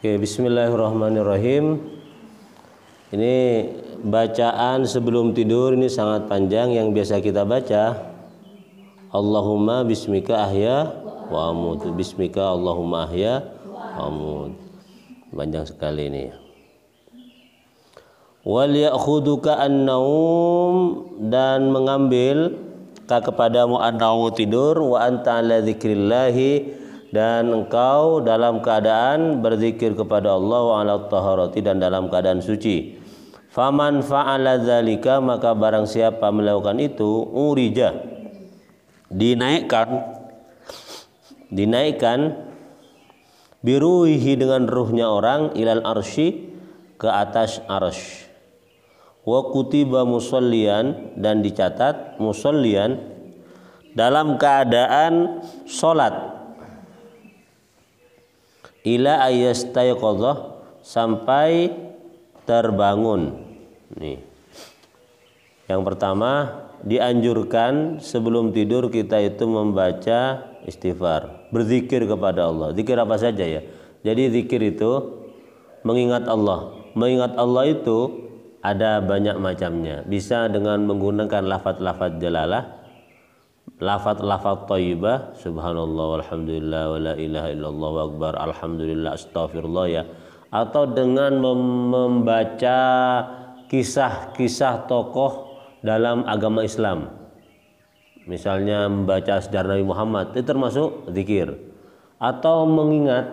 Oke, bismillahirrahmanirrahim. Ini bacaan sebelum tidur ini sangat panjang yang biasa kita baca. Allahumma bismika ahya wa amut. Bismika Allahumma ahya wa amut. Panjang sekali ini. Wal ya'khuduka an-naum, dan mengambil kepadamu an-naum tidur, wa anta ala dzikrillahi, dan engkau dalam keadaan berzikir kepada Allah, wa ala taharati, dan dalam keadaan suci. Faman fa'ala dzalika, maka barang siapa melakukan itu, urija, dinaikkan biruhi, dengan ruhnya orang, ilal arsy, ke atas arsy. Wa kutiba musallian, dan dicatat musallian dalam keadaan salat, ila ayastayqadha, sampai terbangun. Nih. Yang pertama, dianjurkan sebelum tidur kita itu membaca istighfar, berzikir kepada Allah. Zikir apa saja ya. Jadi zikir itu mengingat Allah. Mengingat Allah itu ada banyak macamnya. Bisa dengan menggunakan lafaz-lafaz jalalah, lafaz-lafaz thayyibah, subhanallah walhamdulillah wala ilaha illallah wa akbar, alhamdulillah, astagfirullah ya. Atau dengan membaca kisah-kisah tokoh dalam agama Islam. Misalnya membaca sejarah Nabi Muhammad, itu termasuk zikir. Atau mengingat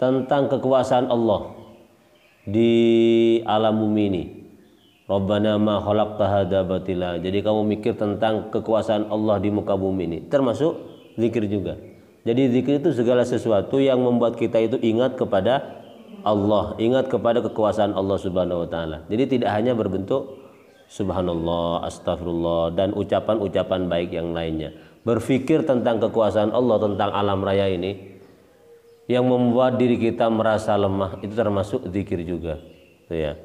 tentang kekuasaan Allah di alam bumi ini. Rabbana ma khalaqta hadza batila. Jadi kamu mikir tentang kekuasaan Allah di muka bumi ini, termasuk zikir juga. Jadi zikir itu segala sesuatu yang membuat kita itu ingat kepada Allah, ingat kepada kekuasaan Allah Subhanahu wa taala. Jadi tidak hanya berbentuk subhanallah, astagfirullah, dan ucapan-ucapan baik yang lainnya. Berpikir tentang kekuasaan Allah, tentang alam raya ini yang membuat diri kita merasa lemah, itu termasuk zikir juga. Itu ya.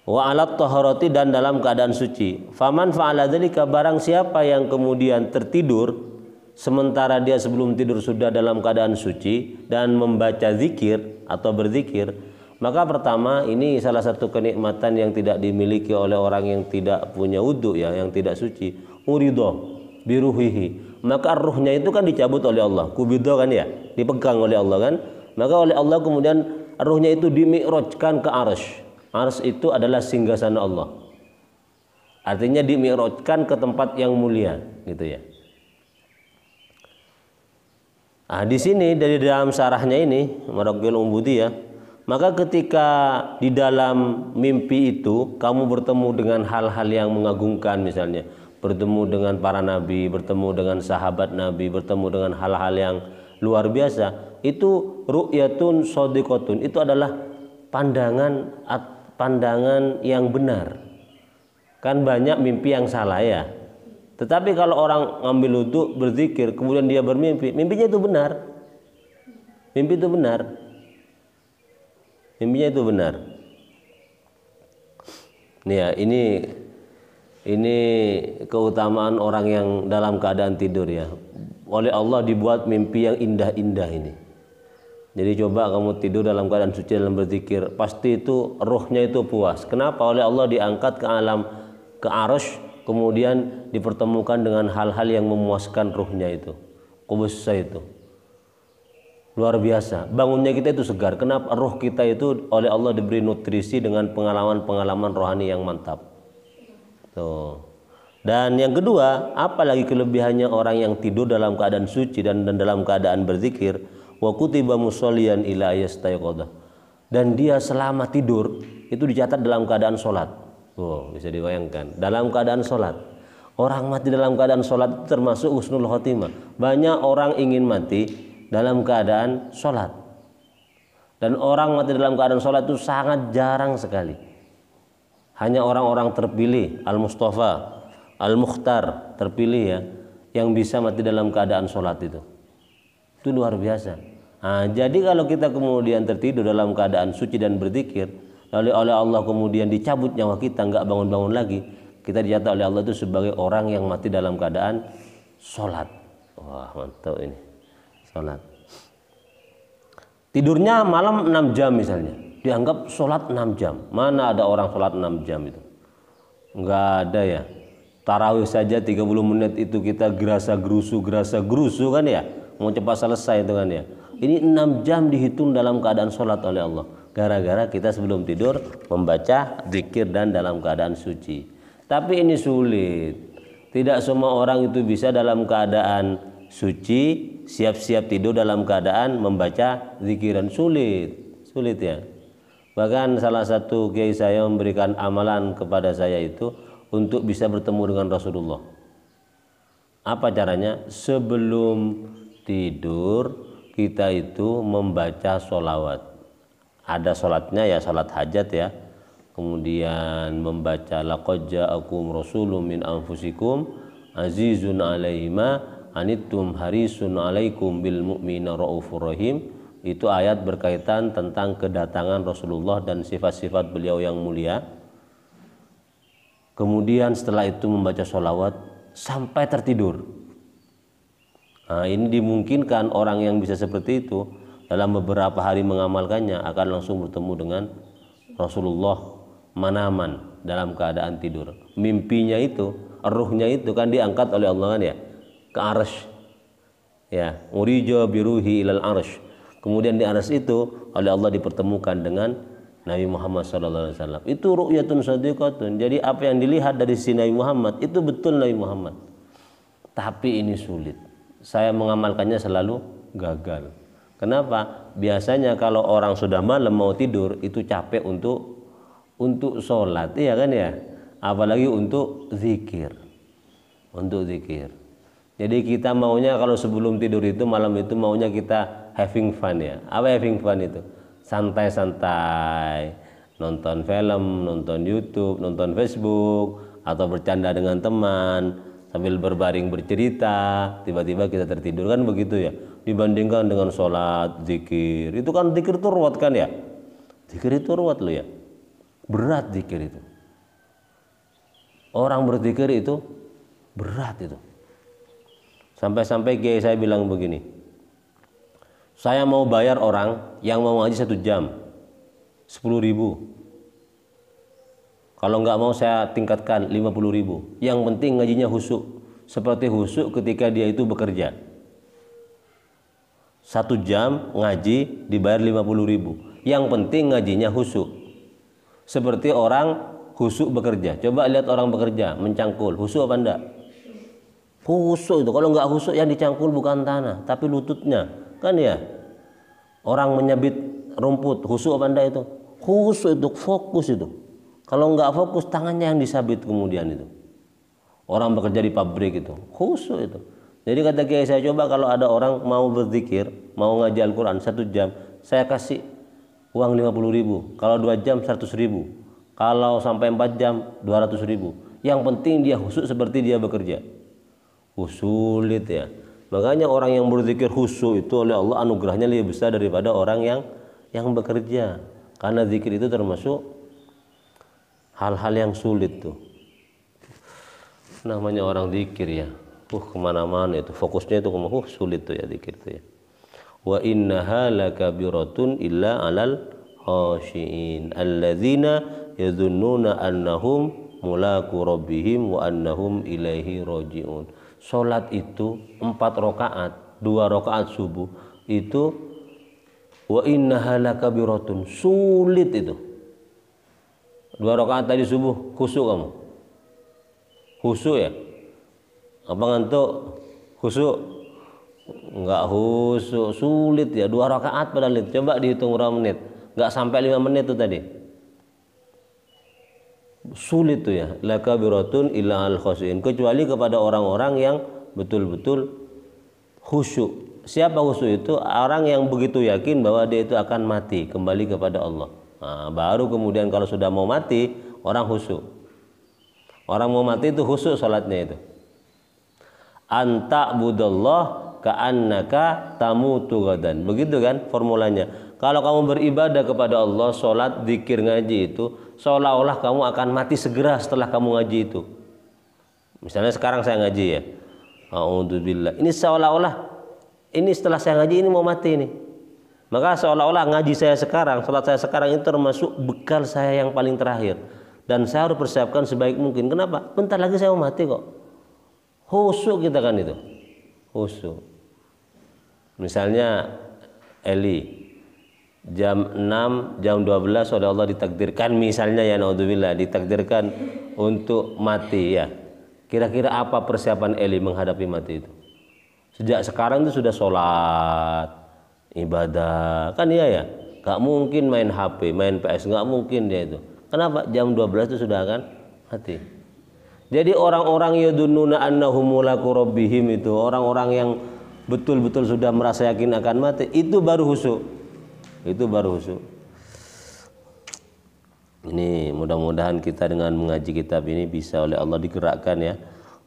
Wa alat taharati, dan dalam keadaan suci. Faman fa'ala dzalika, barang siapa yang kemudian tertidur sementara dia sebelum tidur sudah dalam keadaan suci dan membaca zikir atau berzikir, maka pertama, ini salah satu kenikmatan yang tidak dimiliki oleh orang yang tidak punya wudu ya, yang tidak suci. Urido biruhihi, maka ruhnya itu kan dicabut oleh Allah. Kubido kan ya, dipegang oleh Allah kan. Maka oleh Allah kemudian ruhnya itu dimi'rajkan ke arsy. Arsy itu adalah singgasana Allah. Artinya dimi'rajkan ke tempat yang mulia, gitu ya. Nah, di sini dari dalam syarahnya ini, Maraqil Ubudiyah, maka ketika di dalam mimpi itu kamu bertemu dengan hal-hal yang mengagumkan, misalnya bertemu dengan para nabi, bertemu dengan sahabat nabi, bertemu dengan hal-hal yang luar biasa, itu ru'yatun shadiqatun, itu adalah pandangan yang benar. Kan banyak mimpi yang salah ya. Tetapi kalau orang ngambil wudu, berzikir, kemudian dia bermimpi, mimpinya itu benar. Mimpi itu benar. Mimpinya itu benar. Nih ya, ini keutamaan orang yang dalam keadaan tidur ya. Oleh Allah dibuat mimpi yang indah-indah ini. Jadi coba kamu tidur dalam keadaan suci, dalam berzikir, pasti itu ruhnya itu puas. Kenapa? Oleh Allah diangkat ke alam, ke arsy, kemudian dipertemukan dengan hal-hal yang memuaskan ruhnya itu. Kubusnya itu luar biasa. Bangunnya kita itu segar. Kenapa? Ruh kita itu oleh Allah diberi nutrisi dengan pengalaman-pengalaman rohani yang mantap. Tuh. Dan yang kedua, apalagi kelebihannya orang yang tidur dalam keadaan suci dan dalam keadaan berzikir, wa kutiba musallian ila yastayqadha, dan dia selama tidur itu dicatat dalam keadaan sholat. Oh, bisa dibayangkan, dalam keadaan sholat. Orang mati dalam keadaan sholat termasuk husnul khotimah. Banyak orang ingin mati dalam keadaan sholat, dan orang mati dalam keadaan sholat itu sangat jarang sekali. Hanya orang-orang terpilih, al-mustafa, al-mukhtar, terpilih ya, yang bisa mati dalam keadaan sholat itu luar biasa. Nah, jadi kalau kita kemudian tertidur dalam keadaan suci dan berzikir, lalu oleh Allah kemudian dicabut nyawa kita, nggak bangun-bangun lagi, kita dicatat oleh Allah itu sebagai orang yang mati dalam keadaan sholat. Wah, mantap ini sholat. Tidurnya malam 6 jam misalnya. Dianggap sholat 6 jam. Mana ada orang sholat 6 jam itu? Enggak ada ya. Tarawih saja 30 menit itu kita gerasa gerusu kan ya. Mau cepat selesai itu kan ya. Ini 6 jam dihitung dalam keadaan sholat oleh Allah. Gara-gara kita sebelum tidur membaca zikir dan dalam keadaan suci. Tapi ini sulit. Tidak semua orang itu bisa dalam keadaan suci siap-siap tidur dalam keadaan membaca zikiran. Sulit ya. Bahkan salah satu kiai saya memberikan amalan kepada saya itu untuk bisa bertemu dengan Rasulullah. Apa caranya? Sebelum tidur kita itu membaca sholawat. Ada sholatnya ya, sholat hajat ya. Kemudian membaca laqad ja'akum rasulun min anfusikum azizun 'alaihi ma anittum harisun 'alaikum bil mu'minina raufur rahim. Itu ayat berkaitan tentang kedatangan Rasulullah dan sifat-sifat beliau yang mulia. Kemudian setelah itu membaca sholawat sampai tertidur. Nah, ini dimungkinkan orang yang bisa seperti itu dalam beberapa hari mengamalkannya akan langsung bertemu dengan Rasulullah manaman dalam keadaan tidur. Mimpinya itu, ruhnya itu kan diangkat oleh Allah kan ya ke arsy. Ya, urija biruhi ilal arsy. Kemudian di arsy itu oleh Allah dipertemukan dengan Nabi Muhammad SAW. Itu ru'yatun shadiqatun. Jadi apa yang dilihat dari si Nabi Muhammad itu betul Nabi Muhammad. Tapi ini sulit. Saya mengamalkannya selalu gagal. Kenapa? Biasanya kalau orang sudah malam mau tidur itu capek untuk sholat, iya kan ya? Apalagi untuk zikir. Untuk zikir. Jadi kita maunya kalau sebelum tidur itu malam itu maunya kita having fun ya. Apa having fun itu? Santai-santai, nonton film, nonton YouTube, nonton Facebook, atau bercanda dengan teman, sambil berbaring bercerita, tiba-tiba kita tertidur kan begitu ya. Dibandingkan dengan sholat, zikir, itu kan zikir itu ruwet kan ya. Zikir itu ruwet loh ya, berat zikir itu. Orang berzikir itu berat itu. Sampai-sampai kiai saya bilang begini, saya mau bayar orang yang mau ngaji 1 jam 10.000. Kalau nggak mau saya tingkatkan 50.000. Yang penting ngajinya khusyuk, seperti khusyuk ketika dia itu bekerja. 1 jam ngaji dibayar 50.000. Yang penting ngajinya khusyuk, seperti orang khusyuk bekerja. Coba lihat orang bekerja mencangkul, khusyuk apa enggak? Khusyuk itu. Kalau nggak khusyuk yang dicangkul bukan tanah tapi lututnya kan ya. Orang menyabit rumput khusyuk apa enggak itu? Khusyuk itu, fokus itu. Kalau nggak fokus tangannya yang disabit kemudian itu. Orang bekerja di pabrik itu khusyuk itu. Jadi kata kiai saya, coba kalau ada orang mau berzikir, mau ngaji Al-Quran 1 jam, saya kasih uang 50.000. Kalau 2 jam 100.000. Kalau sampai 4 jam 200.000. Yang penting dia khusyuk seperti dia bekerja. Sulit ya. Makanya orang yang berzikir khusyuk itu oleh Allah anugerahnya lebih besar daripada orang yang bekerja. Karena zikir itu termasuk hal-hal yang sulit tuh. Namanya orang zikir ya. Kemana-mana itu fokusnya itu sulit tuh ya zikir tuh ya. Wa innaha lakabiratun illa 'alal khashiin alladzina yadhunnuna annahum mulaqu rabbihim wa annahum ilaihi raji'un. Salat itu 4 rakaat, 2 rakaat subuh itu wa innaha lakabiratun, sulit itu. 2 rakaat tadi subuh khusyuk kamu? Khusyuk ya? Apa ngantuk? Khusyuk? Enggak khusyuk, sulit ya. 2 rakaat padahal itu. Coba dihitung berapa menit? Enggak sampai 5 menit tuh tadi. Sulit tuh ya. Lakabiratun illa al khashiin, kecuali kepada orang-orang yang betul-betul khusyuk. Siapa khusyuk itu? Orang yang begitu yakin bahwa dia itu akan mati kembali kepada Allah. Nah, baru kemudian kalau sudah mau mati orang khusyuk. Orang mau mati itu khusyuk salatnya itu. Anta budallah ka'annaka tamutu gadan. Begitu kan formulanya. Kalau kamu beribadah kepada Allah, sholat, zikir, ngaji itu seolah-olah kamu akan mati segera setelah kamu ngaji itu. Misalnya sekarang saya ngaji ya, a'udzubillah. Ini seolah-olah ini setelah saya ngaji ini mau mati ini. Maka seolah-olah ngaji saya sekarang, sholat saya sekarang itu termasuk bekal saya yang paling terakhir. Dan saya harus persiapkan sebaik mungkin. Kenapa? Bentar lagi saya mau mati kok. Khusyuk kita kan itu. Khusyuk. Misalnya Eli jam 6, jam 12 oleh Allah ditakdirkan, misalnya ya naudzubillah, ditakdirkan untuk mati ya. Kira-kira apa persiapan Eli menghadapi mati itu? Sejak sekarang itu sudah sholat, ibadah, kan iya ya, gak mungkin main HP, main PS, gak mungkin dia itu. Kenapa? Jam 12 itu sudah akan mati. Jadi orang-orang yadununa annahum mulaku rabbihim itu, orang-orang yang betul-betul sudah merasa yakin akan mati, itu baru khusyuk. Itu baru khusyuk. Ini mudah-mudahan kita dengan mengaji kitab ini bisa oleh Allah digerakkan ya,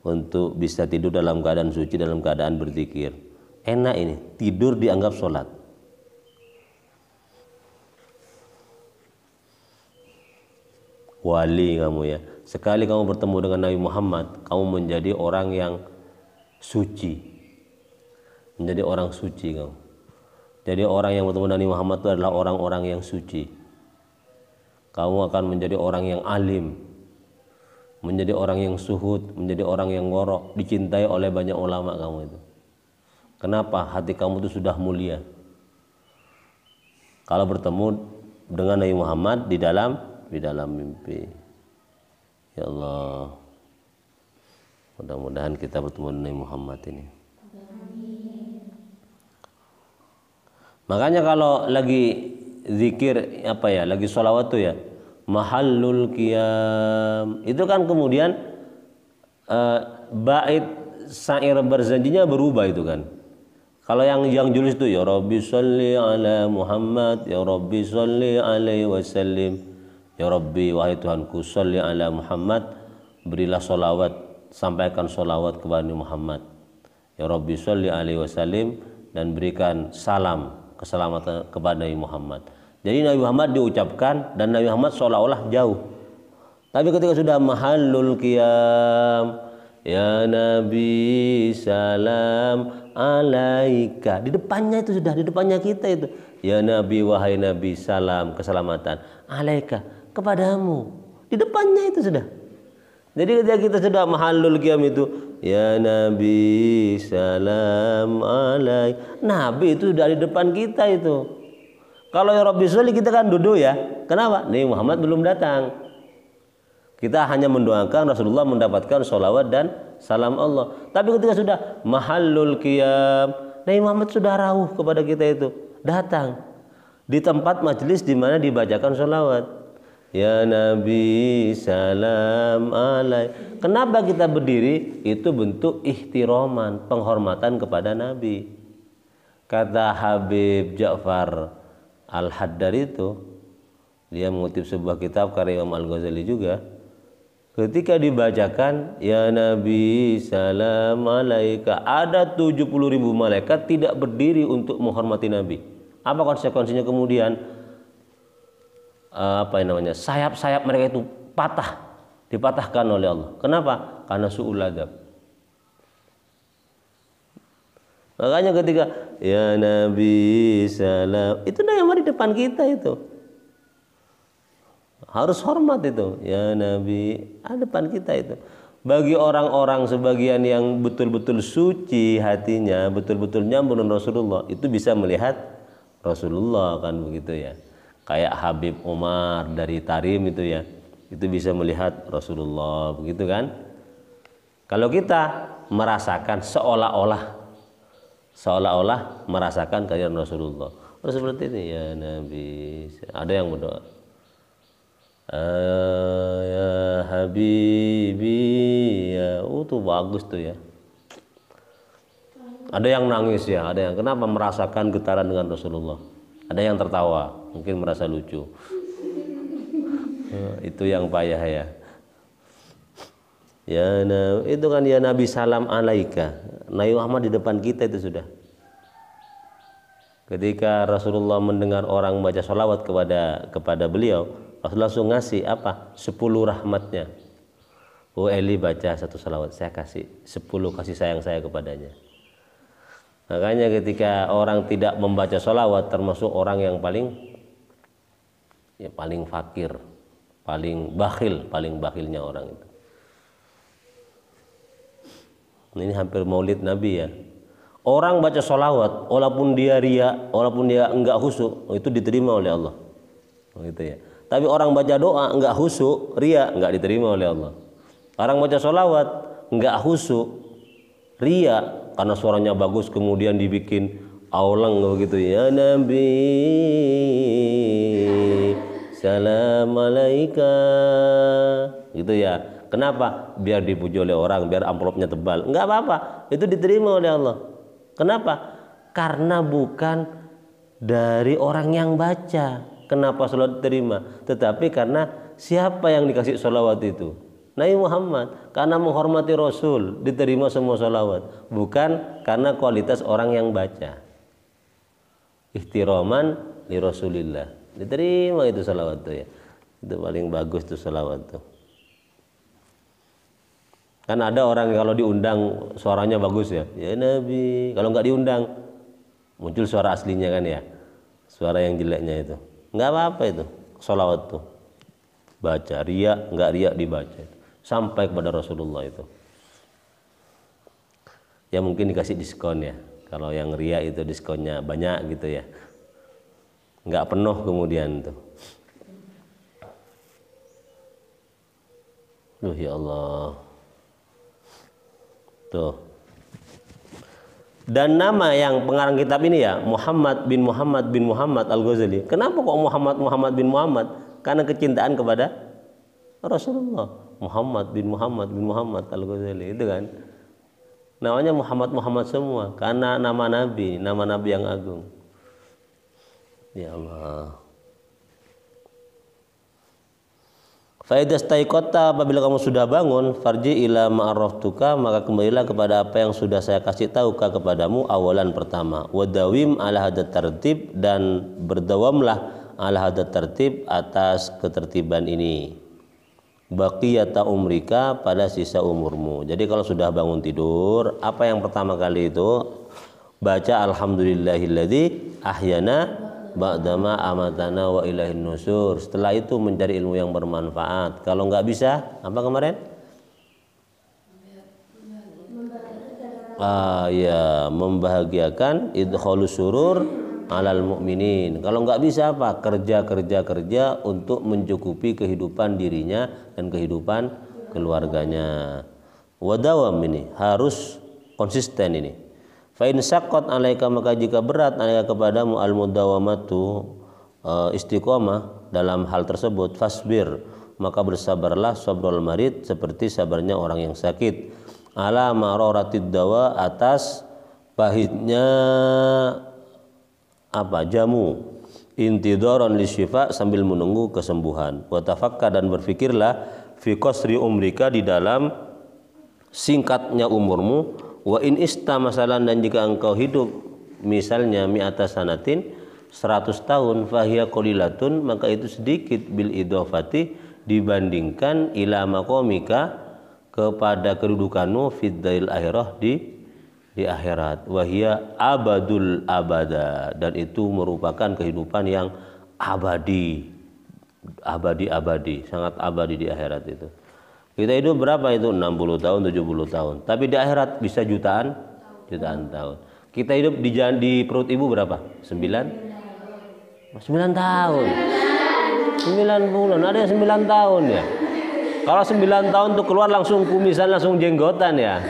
untuk bisa tidur dalam keadaan suci, dalam keadaan berzikir. Enak ini, tidur dianggap sholat. Wali kamu ya. Sekali kamu bertemu dengan Nabi Muhammad, kamu menjadi orang yang suci. Menjadi orang suci kamu. Jadi orang yang bertemu dengan Nabi Muhammad itu adalah orang-orang yang suci. Kamu akan menjadi orang yang alim, menjadi orang yang suhud, menjadi orang yang ngorok, dicintai oleh banyak ulama kamu itu. Kenapa? Hati kamu itu sudah mulia. Kalau bertemu dengan Nabi Muhammad di dalam mimpi. Ya Allah, mudah-mudahan kita bertemu dengan Nabi Muhammad ini. Makanya kalau lagi zikir apa ya, lagi sholawat tuh ya, mahallul qiyam, itu kan kemudian bait syair berjanjinya berubah itu kan. Kalau yang julus itu ya Rabbi sholli ala Muhammad, ya Rabbi sholli alaihi wasallim, ya Rabbi wahai Tuhanku sholli ala Muhammad, berilah sholawat, sampaikan sholawat kepada Muhammad, ya Rabbi sholli alaihi wasallim, dan berikan salam keselamatan kepada Nabi Muhammad. Jadi Nabi Muhammad diucapkan dan Nabi Muhammad seolah-olah jauh. Tapi ketika sudah mahallul qiyam, ya Nabi salam alaika, di depannya itu sudah, di depannya kita itu, ya Nabi wahai Nabi salam keselamatan alaika, kepadamu, di depannya itu sudah. Jadi ketika kita sudah mahallul qiyam itu, ya Nabi salam alaika, Nabi itu sudah di depan kita itu. Kalau ya Rabbi sholli kita kan duduk ya. Kenapa? Nabi Muhammad belum datang. Kita hanya mendoakan Rasulullah mendapatkan sholawat dan salam Allah. Tapi ketika sudah mahallul qiyam, Nabi Muhammad sudah rawuh kepada kita itu, datang di tempat majelis di mana dibacakan sholawat. Ya Nabi salam alaik. Kenapa kita berdiri? Itu bentuk ihtiroman, penghormatan kepada Nabi. Kata Habib Ja'far Al-Haddad itu, dia mengutip sebuah kitab karya Imam Al-Ghazali juga, ketika dibacakan ya Nabi salam alaika, ada 70.000 malaikat tidak berdiri untuk menghormati Nabi. Apa konsekuensinya kemudian? Sayap-sayap mereka itu patah, dipatahkan oleh Allah. Kenapa? Karena su'ul adab. Makanya ketika ya Nabi salam, itu Nabi Muhammad di depan kita itu. Harus hormat itu, ya Nabi ada depan kita itu. Bagi orang-orang sebagian yang betul-betul suci hatinya, betul-betul nyambung dengan Rasulullah, itu bisa melihat Rasulullah kan begitu ya. Kayak Habib Umar dari Tarim itu ya, itu bisa melihat Rasulullah begitu kan. Kalau kita merasakan seolah-olah merasakan kehadiran Rasulullah, harus seperti ini ya Nabi. Ada yang berdoa, ya Habibi ya, tuh bagus tuh ya. Ada yang nangis ya, ada yang kenapa merasakan getaran dengan Rasulullah. Ada yang tertawa, mungkin merasa lucu. Itu yang payah ya. Ya itu kan ya Nabi salam alaika. Nabi Muhammad di depan kita itu sudah. Ketika Rasulullah mendengar orang membaca sholawat kepada beliau, Rasulullah langsung ngasih apa? 10 rahmatnya. Oh Eli baca 1 sholawat, saya kasih 10 kasih sayang saya kepadanya. Makanya ketika orang tidak membaca sholawat termasuk orang yang paling fakir, paling bakhilnya orang itu. Ini hampir maulid Nabi ya. Orang baca sholawat, walaupun dia riya, walaupun dia enggak khusyuk, itu diterima oleh Allah. Gitu ya. Tapi orang baca doa enggak khusyuk, riya, enggak diterima oleh Allah. Orang baca sholawat enggak khusyuk, riya, karena suaranya bagus kemudian dibikin aulang begitu ya. Nabi salam alaika, gitu ya. Kenapa? Biar dipuji oleh orang, biar amplopnya tebal. Enggak apa-apa, itu diterima oleh Allah. Kenapa? Karena bukan dari orang yang baca. Kenapa sholat diterima? Tetapi karena siapa yang dikasih sholawat itu? Nabi Muhammad. Karena menghormati Rasul diterima semua sholawat. Bukan karena kualitas orang yang baca. Ihtiraman li Rasulillah. Diterima itu sholawat itu ya. Itu paling bagus tuh sholawat tuh. Kan ada orang kalau diundang suaranya bagus ya, ya Nabi. Kalau nggak diundang muncul suara aslinya kan ya, suara yang jeleknya itu. Nggak apa-apa itu, sholawat tuh. Baca riya, nggak riya dibaca. Sampai kepada Rasulullah itu. Ya mungkin dikasih diskon ya. Kalau yang riya itu diskonnya banyak gitu ya. Nggak penuh kemudian tuh. Duh ya Allah. Tuh. Dan nama yang pengarang kitab ini ya Muhammad bin Muhammad Al-Ghazali. Kenapa kok Muhammad bin Muhammad? Karena kecintaan kepada Rasulullah. Muhammad bin Muhammad Al-Ghazali itu kan. Namanya Muhammad semua karena nama Nabi yang agung. Ya Allah. Faidah staiqata, apabila kamu sudah bangun, farji ila ma'arraftuka, maka kembalilah kepada apa yang sudah saya kasih tahu kepadamu awalan pertama. Wadawim ala hadat tertib, dan berdawamlah ala hadat tertib, atas ketertiban ini. Baqiyata umrika, pada sisa umurmu. Jadi kalau sudah bangun tidur, apa yang pertama kali itu? Baca alhamdulillahilladzi ahyana ba'dama amatana wa ilahin nusur. Setelah itu mencari ilmu yang bermanfaat. Kalau nggak bisa, apa kemarin? Ya, membahagiakan idkhalus surur alal mu'minin. Kalau nggak bisa apa? Kerja untuk mencukupi kehidupan dirinya dan kehidupan keluarganya. Wadawam, ini harus konsisten ini. Fa in syaqqat alaika, maka jika berat alaika kepadamu al mudawamatu, istiqomah dalam hal tersebut, fasbir, maka bersabarlah sabrul marid, seperti sabarnya orang yang sakit, ala ma'raratid dawa, atas pahitnya jamu, intidaran lisyifa, sambil menunggu kesembuhan. Wa tafakkar, dan berfikirlah fi qasri umrika, di dalam singkatnya umurmu. Wa in istamasalan, dan jika engkau hidup misalnya mi'ata sanatin, 100 tahun, fahiya qalilatun, maka itu sedikit, bil idhofati, dibandingkan ila maqamika, kepada kedudukanmu, fid daril akhirah, di akhirat. Wahia abadul abada, dan itu merupakan kehidupan yang abadi, sangat abadi di akhirat itu. Kita hidup berapa itu? 60 tahun, 70 tahun. Tapi di akhirat bisa jutaan tahun. Kita hidup di perut ibu berapa? 9 tahun. 9 bulan. Ada yang 9 tahun ya. Kalau 9 tahun tuh keluar langsung kumisan, langsung jenggotan ya.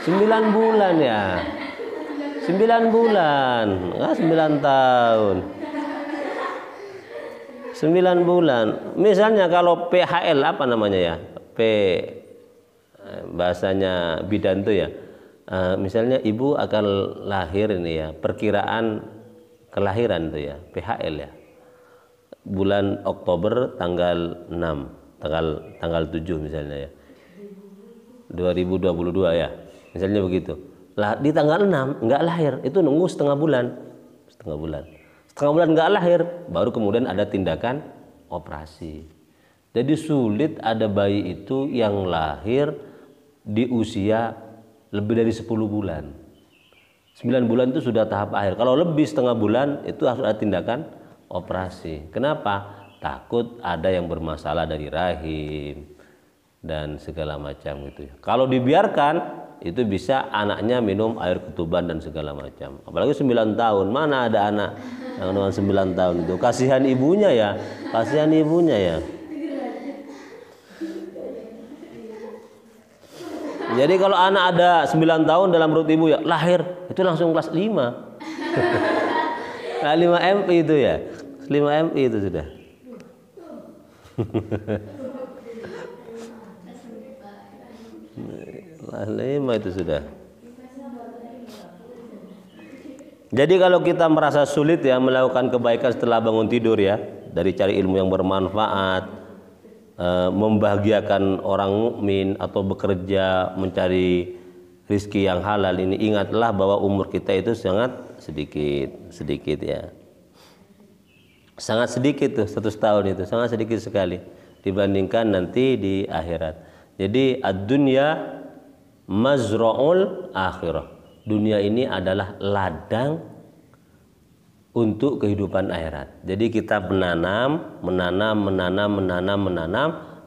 9 bulan ya. 9 bulan. 9 tahun. 9 bulan. Misalnya kalau PHL, apa namanya ya? Bahasanya bidan tuh ya. Misalnya ibu akan lahir ini ya, perkiraan kelahiran tuh ya, PHL ya. Bulan Oktober tanggal 6, tanggal 7 misalnya ya. 2022 ya. Misalnya begitu. Lah di tanggal 6 enggak lahir, itu nunggu setengah bulan enggak lahir, baru kemudian ada tindakan operasi. Jadi sulit ada bayi itu yang lahir di usia lebih dari 10 bulan. 9 bulan itu sudah tahap akhir. Kalau lebih setengah bulan itu harus ada tindakan operasi. Kenapa? Takut ada yang bermasalah dari rahim dan segala macam gitu. Kalau dibiarkan itu bisa anaknya minum air ketuban dan segala macam. Apalagi 9 tahun, mana ada anak yang 9 tahun itu. Kasihan ibunya ya, kasihan ibunya ya. Jadi kalau anak ada 9 tahun dalam perut ibu ya lahir itu langsung kelas 5. Nah, 5 MI itu ya. 5 MI itu sudah. Kelas 5 itu sudah. Jadi kalau kita merasa sulit ya melakukan kebaikan setelah bangun tidur ya, dari cari ilmu yang bermanfaat, membahagiakan orang mukmin atau bekerja mencari rizki yang halal, ini ingatlah bahwa umur kita itu sangat sedikit ya, sangat sedikit tuh 100 tahun itu sangat sedikit sekali dibandingkan nanti di akhirat. Jadi ad-dunya mazra'ul akhirah, dunia ini adalah ladang untuk kehidupan akhirat. Jadi kita menanam,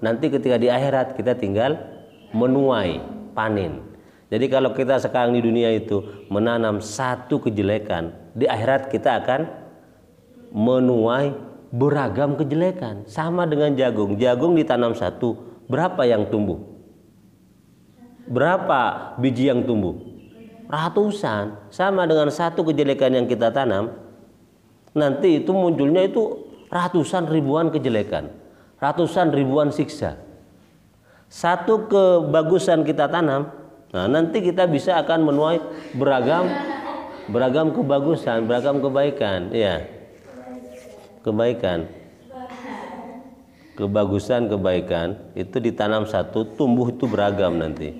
nanti ketika di akhirat kita tinggal menuai, panen. Jadi kalau kita sekarang di dunia itu menanam satu kejelekan, di akhirat kita akan menuai beragam kejelekan. Sama dengan jagung, jagung ditanam satu, berapa yang tumbuh? Berapa biji yang tumbuh? Ratusan. Sama dengan satu kejelekan yang kita tanam, nanti itu munculnya itu ratusan ribuan kejelekan, ratusan ribuan siksa. Satu kebagusan kita tanam, nah nanti kita bisa akan menuai beragam kebagusan, beragam kebaikan, ya. Kebaikan, kebagusan, kebaikan itu ditanam satu, tumbuh itu beragam nanti.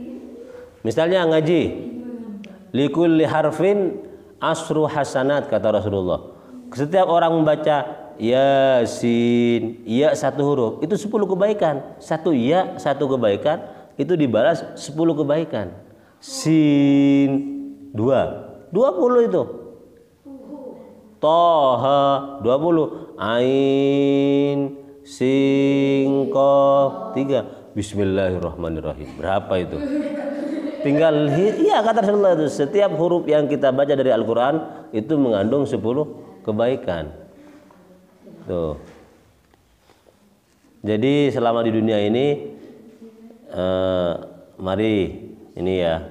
Misalnya ngaji, likulli harfin asru hasanat, kata Rasulullah. Setiap orang membaca Yasin, ya satu huruf, itu 10 kebaikan. Satu ya, satu kebaikan, itu dibalas 10 kebaikan. Sin 2, 20 itu. Toha 20, Ain, Sin, Qaf 3. Bismillahirrahmanirrahim. Berapa itu? Tinggal iya kata Rasulullah itu, setiap huruf yang kita baca dari Al-Qur'an itu mengandung 10 kebaikan. Tuh. Jadi selama di dunia ini mari ini ya,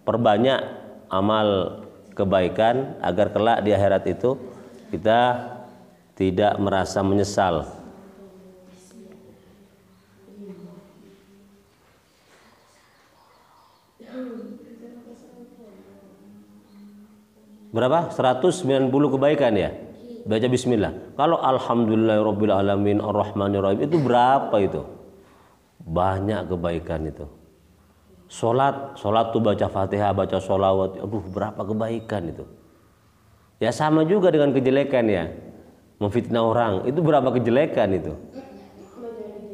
perbanyak amal kebaikan agar kelak di akhirat itu kita tidak merasa menyesal. Berapa? 190 kebaikan ya. Baca bismillah. Kalau alhamdulillahirabbil alamin arrahmanirrahim itu berapa itu? Banyak kebaikan itu. Salat tuh baca Fatihah, baca sholawat, aduh berapa kebaikan itu. Ya sama juga dengan kejelekan ya. Memfitnah orang, itu berapa kejelekan itu.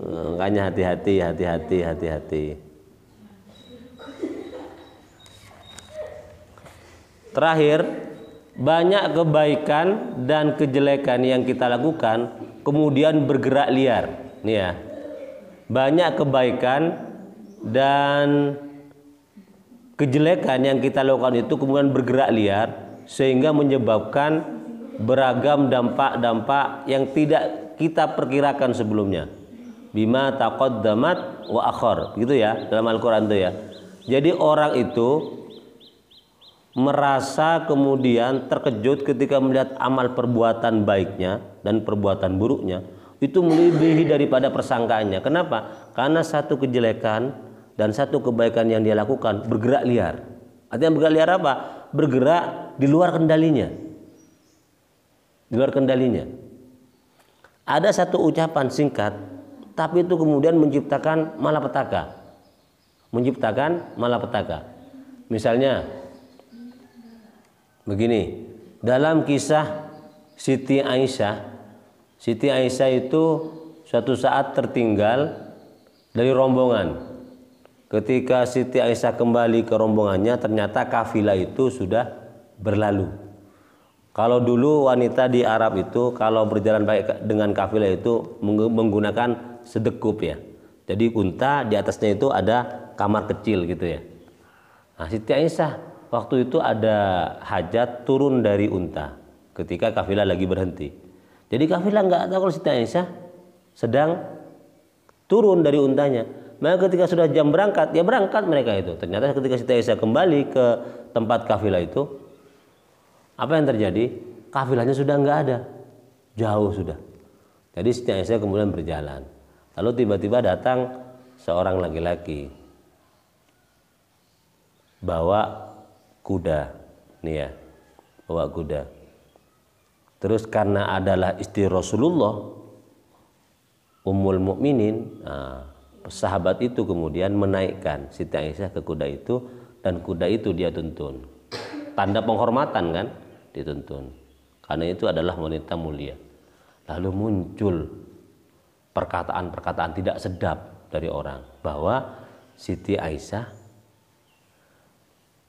Makanya hati-hati. Terakhir, banyak kebaikan dan kejelekan yang kita lakukan kemudian bergerak liar. Nih ya. Banyak kebaikan dan kejelekan yang kita lakukan itu kemudian bergerak liar sehingga menyebabkan beragam dampak-dampak yang tidak kita perkirakan sebelumnya. Bima taqaddamat wa akhar, gitu ya dalam Al-Qur'an itu ya. Jadi orang itu merasa kemudian terkejut ketika melihat amal perbuatan baiknya dan perbuatan buruknya itu melebihi daripada persangkaannya. Kenapa? Karena satu kejelekan dan satu kebaikan yang dia lakukan bergerak liar. Artinya bergerak liar apa? Bergerak di luar kendalinya. Di luar kendalinya. Ada satu ucapan singkat, tapi itu kemudian menciptakan malapetaka. Misalnya begini, dalam kisah Siti Aisyah itu suatu saat tertinggal dari rombongan. Ketika Siti Aisyah kembali ke rombongannya, ternyata kafilah itu sudah berlalu. Kalau dulu wanita di Arab itu kalau berjalan baik dengan kafilah itu menggunakan sedekup ya. Jadi unta di atasnya itu ada kamar kecil gitu ya. Nah, Siti Aisyah waktu itu ada hajat turun dari unta ketika kafilah lagi berhenti. Jadi kafilah nggak tahu kalau Siti Aisyah sedang turun dari untanya. Maka ketika sudah jam berangkat, ya berangkat mereka itu. Ternyata ketika Siti Aisyah kembali ke tempat kafilah itu, apa yang terjadi? Kafilahnya sudah nggak ada, jauh sudah. Jadi Siti Aisyah kemudian berjalan. Lalu tiba-tiba datang seorang laki-laki bawa kuda, nih ya, bawa kuda. Terus karena adalah istri Rasulullah, Ummul Mukminin, sahabat itu kemudian menaikkan Siti Aisyah ke kuda itu dan kuda itu dia tuntun. Tanda penghormatan kan, dituntun. Karena itu adalah wanita mulia. Lalu muncul perkataan-perkataan tidak sedap dari orang bahwa Siti Aisyah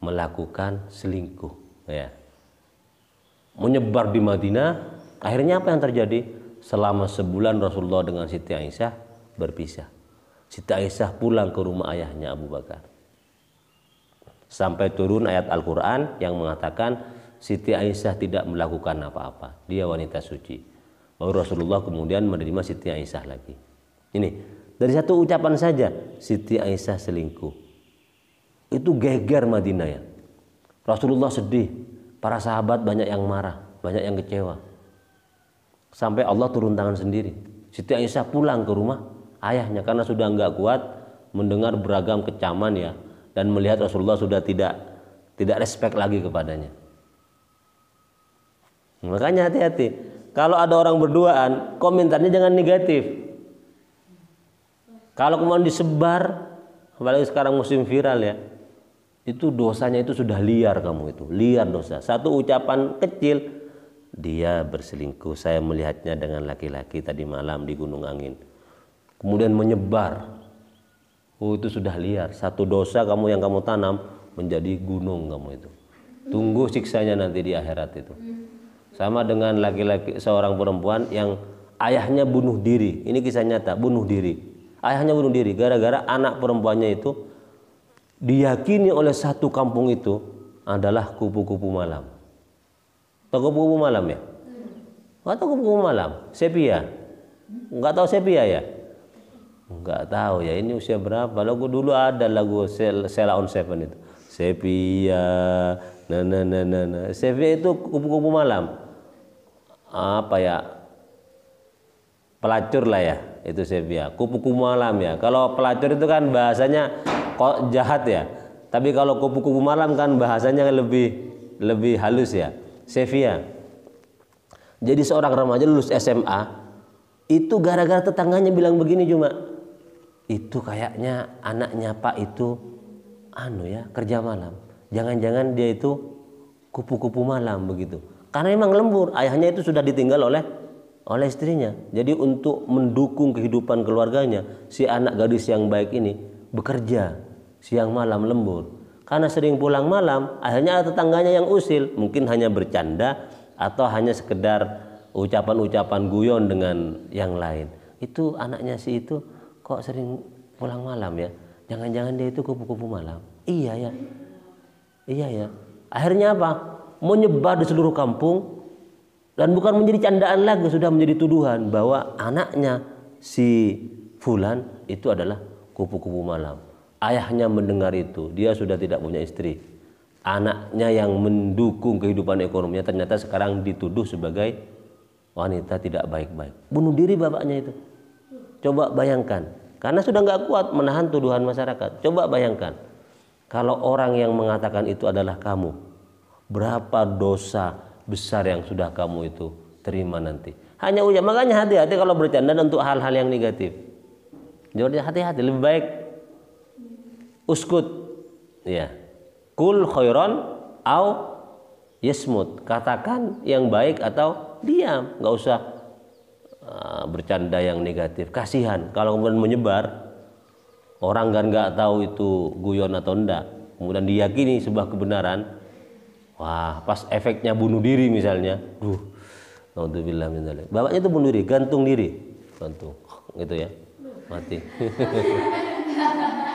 melakukan selingkuh, ya. Menyebar di Madinah. Akhirnya apa yang terjadi? Selama sebulan Rasulullah dengan Siti Aisyah berpisah. Siti Aisyah pulang ke rumah ayahnya Abu Bakar. Sampai turun ayat Al-Quran yang mengatakan Siti Aisyah tidak melakukan apa-apa. Dia wanita suci. Baru Rasulullah kemudian menerima Siti Aisyah lagi. Ini dari satu ucapan saja Siti Aisyah selingkuh. Itu geger Madinah ya. Rasulullah sedih. Para sahabat banyak yang marah, banyak yang kecewa. Sampai Allah turun tangan sendiri. Siti Aisyah pulang ke rumah ayahnya karena sudah nggak kuat mendengar beragam kecaman ya, dan melihat Rasulullah sudah tidak respect lagi kepadanya. Makanya hati-hati kalau ada orang berduaan, komentarnya jangan negatif. Kalau kemudian disebar, apalagi sekarang musim viral ya, itu dosanya itu sudah liar. Kamu itu liar dosa. Satu ucapan kecil, dia berselingkuh, saya melihatnya dengan laki-laki tadi malam di Gunung Angin. Kemudian menyebar. Oh, itu sudah liar. Satu dosa kamu yang kamu tanam menjadi gunung kamu itu. Tunggu siksanya nanti di akhirat itu. Sama dengan laki-laki, seorang perempuan yang ayahnya bunuh diri. Ini kisah nyata, bunuh diri. Ayahnya bunuh diri gara-gara anak perempuannya itu diyakini oleh satu kampung itu adalah kupu-kupu malam. Tahu kupu-kupu malam ya? Nggak tahu kupu-kupu malam? Sepia? Nggak tahu sepia ya? Nggak tahu ya, ini usia berapa? Lagu dulu ada lagu Sheila on Seven itu. Sepia, nah. Sepia itu kupu-kupu malam. Apa ya? Pelacur lah ya, itu sepia. Kupu-kupu malam ya. Kalau pelacur itu kan bahasanya kok jahat ya. Tapi kalau kupu-kupu malam kan bahasanya lebih halus ya. Sepia. Jadi seorang remaja lulus SMA itu gara-gara tetangganya bilang begini cuma, itu kayaknya anaknya Pak itu kerja malam. Jangan-jangan dia itu kupu-kupu malam begitu. Karena memang lembur, ayahnya itu sudah ditinggal oleh istrinya. Jadi untuk mendukung kehidupan keluarganya, si anak gadis yang baik ini bekerja siang malam lembur. Karena sering pulang malam, akhirnya tetangganya yang usil, mungkin hanya bercanda atau hanya sekedar ucapan-ucapan guyon dengan yang lain. Itu anaknya si itu kok sering pulang malam ya? Jangan-jangan dia itu kupu-kupu malam. Iya ya. Akhirnya apa? Menyebar di seluruh kampung dan bukan menjadi candaan lagi, sudah menjadi tuduhan bahwa anaknya si Fulan itu adalah kupu-kupu malam. Ayahnya mendengar itu, dia sudah tidak punya istri. Anaknya yang mendukung kehidupan ekonominya ternyata sekarang dituduh sebagai wanita tidak baik-baik. Bunuh diri bapaknya itu. Coba bayangkan, karena sudah nggak kuat menahan tuduhan masyarakat. Coba bayangkan, kalau orang yang mengatakan itu adalah kamu, berapa dosa besar yang sudah kamu itu terima nanti. Hanya ujar. Makanya hati-hati kalau bercanda untuk hal-hal yang negatif. Jadi hati-hati, lebih baik uskut, ya. Kul khairon au yasmut. Katakan yang baik atau diam. Nggak usah bercanda yang negatif. Kasihan kalau kemudian menyebar, orang kan nggak tahu itu guyon atau enggak. Kemudian diyakini sebuah kebenaran. Wah, pas efeknya bunuh diri misalnya, naudzubillah min dzalik. Bapaknya itu bunuh diri, gantung diri, gantung, gitu ya, mati.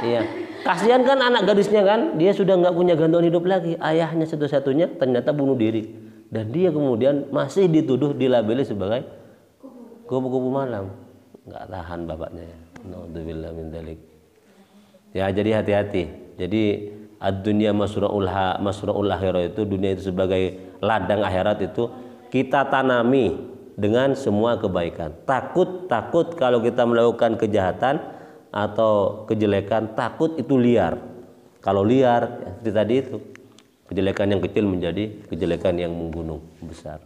Iya, kasihan kan anak gadisnya kan, dia sudah nggak punya gantungan hidup lagi, ayahnya satu-satunya ternyata bunuh diri, dan dia kemudian masih dituduh dilabeli sebagai kupu-kupu malam, nggak tahan bapaknya ya, naudzubillah min dzalik. Ya, jadi hati-hati. Jadi ad-dunya masra'ul akhirah itu, dunia itu sebagai ladang akhirat itu kita tanami dengan semua kebaikan. Takut kalau kita melakukan kejahatan atau kejelekan, takut itu liar. Kalau liar seperti tadi itu, kejelekan yang kecil menjadi kejelekan yang menggunung besar.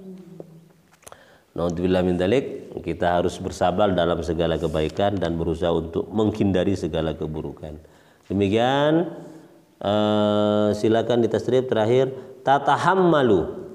Naudzubillah min dzalik, kita harus bersabar dalam segala kebaikan dan berusaha untuk menghindari segala keburukan. Demikian, silakan ditasrif terakhir, tatahammalu.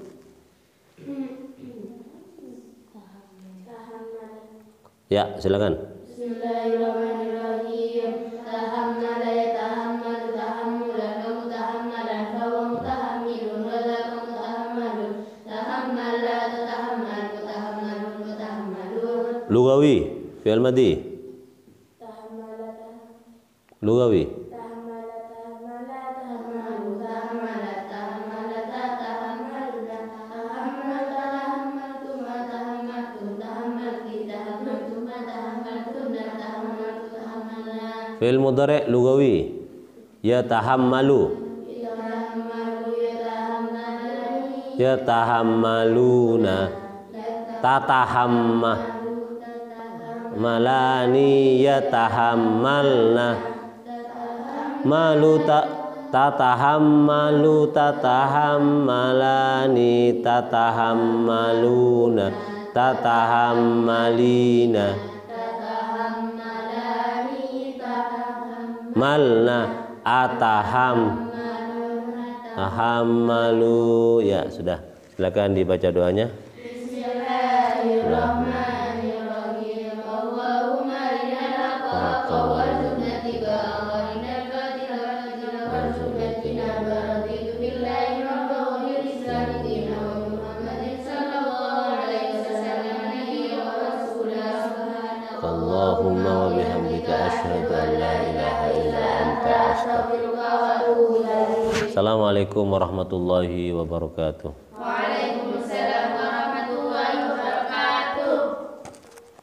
Ya, silakan. Bismillahirrahmanirrahim. Tahammala yatahammalu tahammulan wa mutahammalan fa huwa mutahammilun wa dzaka mutahammalun. Tahammala tatahammal mutahammalun mutahammalun. Lugawi, fi'il madhi. Tahammala Lugawi. tahammala tahammala tahammalu tahammala tahammala tahammaluna tahammal tahammaltu ma tahammaltu tahammalti tahammaltu ma tahammaltuna tahammaltu tahammalna. Fi'il mudhari' lugawi. Yatahammalu. Yatahammaluna. Tatahamma. Malani yatahammalna. Malu tatahammalu tatahammalani tatahammaluna tatahammalina malna ahammalu. Ya, sudah. Silakan dibaca doanya. Bismillahirrahmanirrahim. Allahumma arinal haqqa warzuqna ittiba'ahu wa arinal batila warzuqna ijtinaba. Raditu billahi rabban wa bil islami dinan wa bi Muhammadin sallallahu alaihi wasallam nabiyyan wa rasulan. Allahumma wa bihamdika asyhadu an la ilaha illa anta astaghfiruka wa atubu ilaik. Assalamualaikum warahmatullahi wabarakatuh.